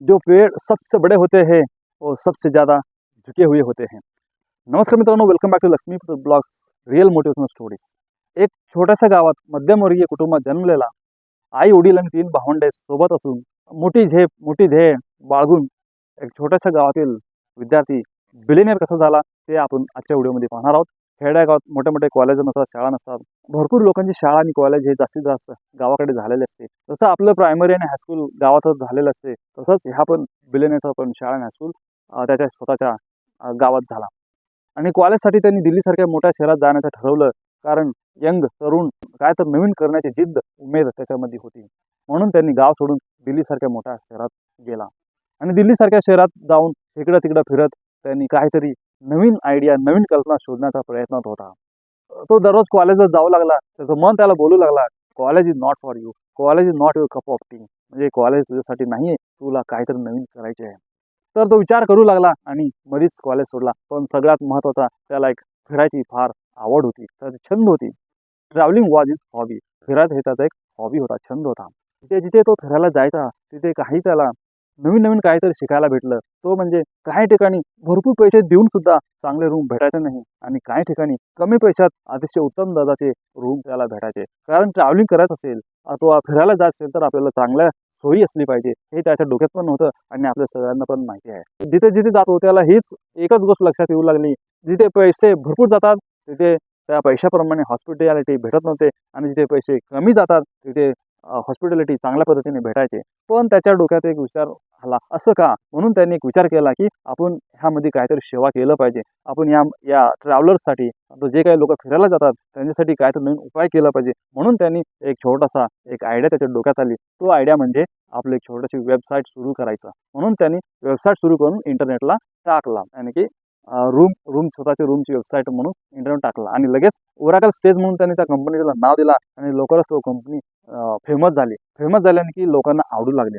जो पेड़ सबसे बड़े होते हैं वो सबसे ज़्यादा झुके हुए होते हैं। नमस्कार मित्रांनो, welcome back to Lakshmi blogs real motivational stories. एक छोट्याशा गावात मध्यमवर्गीय कुटुंबात जन्मलेला आई वडील आणि 3 भावंडे सोबत असून मोठी झेप मोठी ध्येय बाळगून एक छोट्याशा गावातील विद्यार्थी बिलियनियर कसा झाला ते आपण आजच्या व्हिडिओमध्ये पाहणार आहोत। खेड्यागावात मोठे मोठे कॉलेज नसतात, शाळा नसतात, भरपूर लोकांची शाळा आणि कॉलेज हे जास्तीत जास्त गावाकडे झालेले असते। जसं आपलं प्रायमरी आणि हायस्कूल गावातच झालेलं असते, तसंच ह्या पण बिलियनियरचा पण शाळा आणि हायस्कूल त्याच्या स्वतःच्या गावात झाला। आणि कॉलेजसाठी त्यांनी दिल्लीसारख्या मोठ्या शहरात जाण्याचं ठरवलं, कारण यंग तरुण काय तर नवीन करण्याची जिद्द उमेद त्याच्यामध्ये होती। म्हणून त्यांनी गाव सोडून दिल्लीसारख्या मोठ्या शहरात गेला आणि दिल्लीसारख्या शहरात जाऊन इकडं तिकडं फिरत त्यांनी काहीतरी नवीन आयडिया नवीन कल्पना शोधण्याचा प्रयत्नात होता। तो दररोज कॉलेजला जाऊ लागला। त्याचं मन त्याला बोलू लागला, college is not for you, college is not your cup of T, म्हणजे कॉलेज तुझ्यासाठी नाही आहे, तुला काहीतरी नवीन करायचे आहे। तर तो विचार करू लागला आणि मध्येच कॉलेज सोडला। पण सगळ्यात महत्त्वाचा, त्याला एक फिरायची फार आवड होती, त्याची छंद होती। ट्रॅव्हलिंग वॉज इज हॉबी, फिरायचं हे त्याचा एक हॉबी होता, छंद होता। जिथे जिथे तो फिरायला जायचा तिथे काही त्याला नवीन नवीन काहीतरी शिकायला भेटलं। तो म्हणजे काही ठिकाणी भरपूर पैसे देऊन सुद्धा चांगले रूम भेटायचे नाही आणि काही ठिकाणी कमी पैशात अतिशय उत्तम दर्जाचे रूम त्याला भेटायचे। कारण ट्रॅव्हलिंग करायचं असेल अथवा फिरायला जायचं असेल तर आपल्याला चांगल्या सोयी असली पाहिजे, हे त्याच्या डोक्यात पण होतं आणि आपल्या सगळ्यांना पण माहिती आहे। जिथे जिथे जातो त्याला हीच एकच गोष्ट लक्षात येऊ लागली, जिथे पैसे भरपूर जातात तिथे त्या पैशाप्रमाणे हॉस्पिटॅलिटी भेटत नव्हते आणि जिथे पैसे कमी जातात तिथे हॉस्पिटॅलिटी चांगल्या पद्धतीने भेटायचे। पण त्याच्या डोक्यात एक विचार आला, असं का? म्हणून त्यांनी एक विचार केला की आपण ह्यामध्ये काहीतरी सेवा केलं पाहिजे। आपण या ट्रॅव्हलर्ससाठी, जे काही लोक फिरायला जातात त्यांच्यासाठी काहीतरी नवीन उपाय केला पाहिजे। म्हणून त्यांनी एक छोटासा एक आयडिया त्याच्या डोक्यात आली। तो आयडिया म्हणजे आपली एक छोटीशी वेबसाईट सुरू करायचा। म्हणून त्यांनी वेबसाईट सुरू करून इंटरनेटला टाकला, आणि की रूम स्वतःची रूमची वेबसाईट म्हणून इंटरनेट टाकला आणि लगेच ओराकल स्टेज म्हणून त्यांनी त्या कंपनीला नाव दिला आणि लवकरच तो कंपनी फेमस झाली। फेमस झाल्याने की लोकांना आवडू लागले।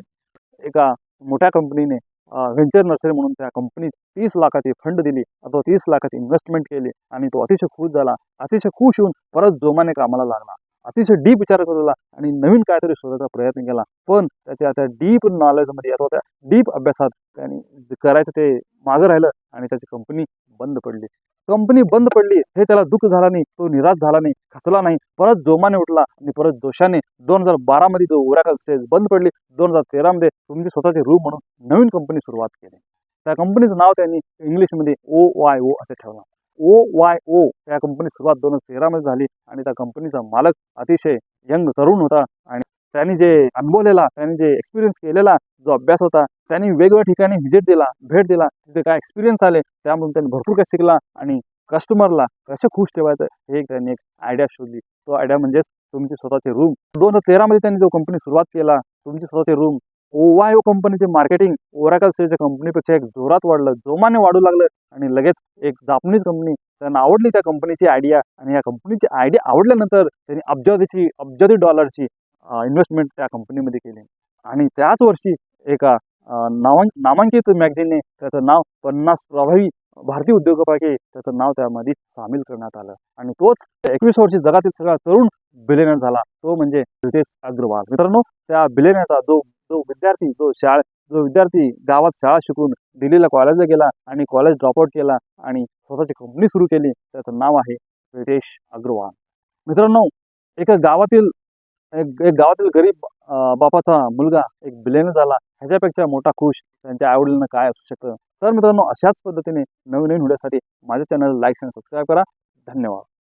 एका मोठ्या कंपनीने व्हेंचर नर्सरी म्हणून त्या कंपनीत 30 लाखाची फंड दिली अथवा 30 लाखाची इन्व्हेस्टमेंट केली आणि तो अतिशय खुश झाला। अतिशय खुश होऊन परत जोमाने कामाला लागला। अतिशय डीप विचार करू लागला आणि नवीन काहीतरी शोधायचा प्रयत्न केला। पण त्याच्या त्या डीप नॉलेजमध्ये अथवा त्या डीप अभ्यासात त्यांनी करायचं ते मागं राहिलं आणि त्याची कंपनी बंद पडली। कंपनी बंद पडली हे त्याला दुःख झाला नाही, तो निराश झाला नाही, खचला नाही, परत जोमाने उठला आणि परत जोशाने 2012 मध्ये जो ओराकल स्टेज बंद पडली, 2013 मध्ये तुमची स्वतःची रूम म्हणून नवीन कंपनी सुरुवात केली। त्या कंपनीचं नाव त्यांनी इंग्लिशमध्ये OYO असे ठेवलं। OYO त्या कंपनी सुरुवात 2013 मध्ये झाली आणि त्या कंपनीचा मालक अतिशय यंग तरुण होता आणि त्यांनी जे अनुभवलेला, त्यांनी जे एक्सपिरियन्स केलेला जो अभ्यास होता, त्यांनी वेगवेगळ्या ठिकाणी भेट दिला, तिथे काय एक्सपिरियन्स आले त्यामधून त्यांनी भरपूर काही शिकला आणि कस्टमरला कसं खुश ठेवायचं हे त्यांनी एक आयडिया शोधली। तो आयडिया म्हणजेच तुमची स्वतःची रूम। 2013 मध्ये त्यांनी जो कंपनी सुरुवात केला, तुमची स्वतःची रूम, OYO कंपनीचे मार्केटिंग ओराकल स्टेजच्या कंपनीपेक्षा एक जोरात वाढलं, जोमाने वाढू लागलं आणि लगेच एक जापनीज कंपनी त्यांना आवडली त्या कंपनीची आयडिया आणि या कंपनीची आयडिया आवडल्यानंतर त्यांनी अब्जाधी डॉलरची इन्व्हेस्टमेंट त्या कंपनीमध्ये केली आणि त्याच वर्षी एका नामांकित मॅगझिनने त्याचं नाव 50 प्रभावी भारतीय उद्योगापैकी त्याचं नाव त्यामध्ये सामील करण्यात आलं आणि तोच 21 वर्षी जगातील सगळ्यात तरुण बिलियनियर झाला, तो म्हणजे रितेश अग्रवाल। मित्रांनो, त्या बिलियनियरचा जो विद्यार्थी गावात शाळा शिकून दिल्लीला कॉलेजला गेला आणि कॉलेज ड्रॉपआउट केला आणि स्वतःची कंपनी सुरू केली, त्याचं नाव आहे रितेश अग्रवाल। मित्रांनो, एका गावातील गरीब बापाचा मुलगा एक बिलियनियर झाला, ह्याच्यापेक्षा मोठा खुश त्यांच्या आईवडिलांना काय असू शकतं? तर मित्रांनो, अशाच पद्धतीने नवीन व्हिडिओसाठी माझ्या चॅनल लाईक आणि सबस्क्राईब करा। धन्यवाद।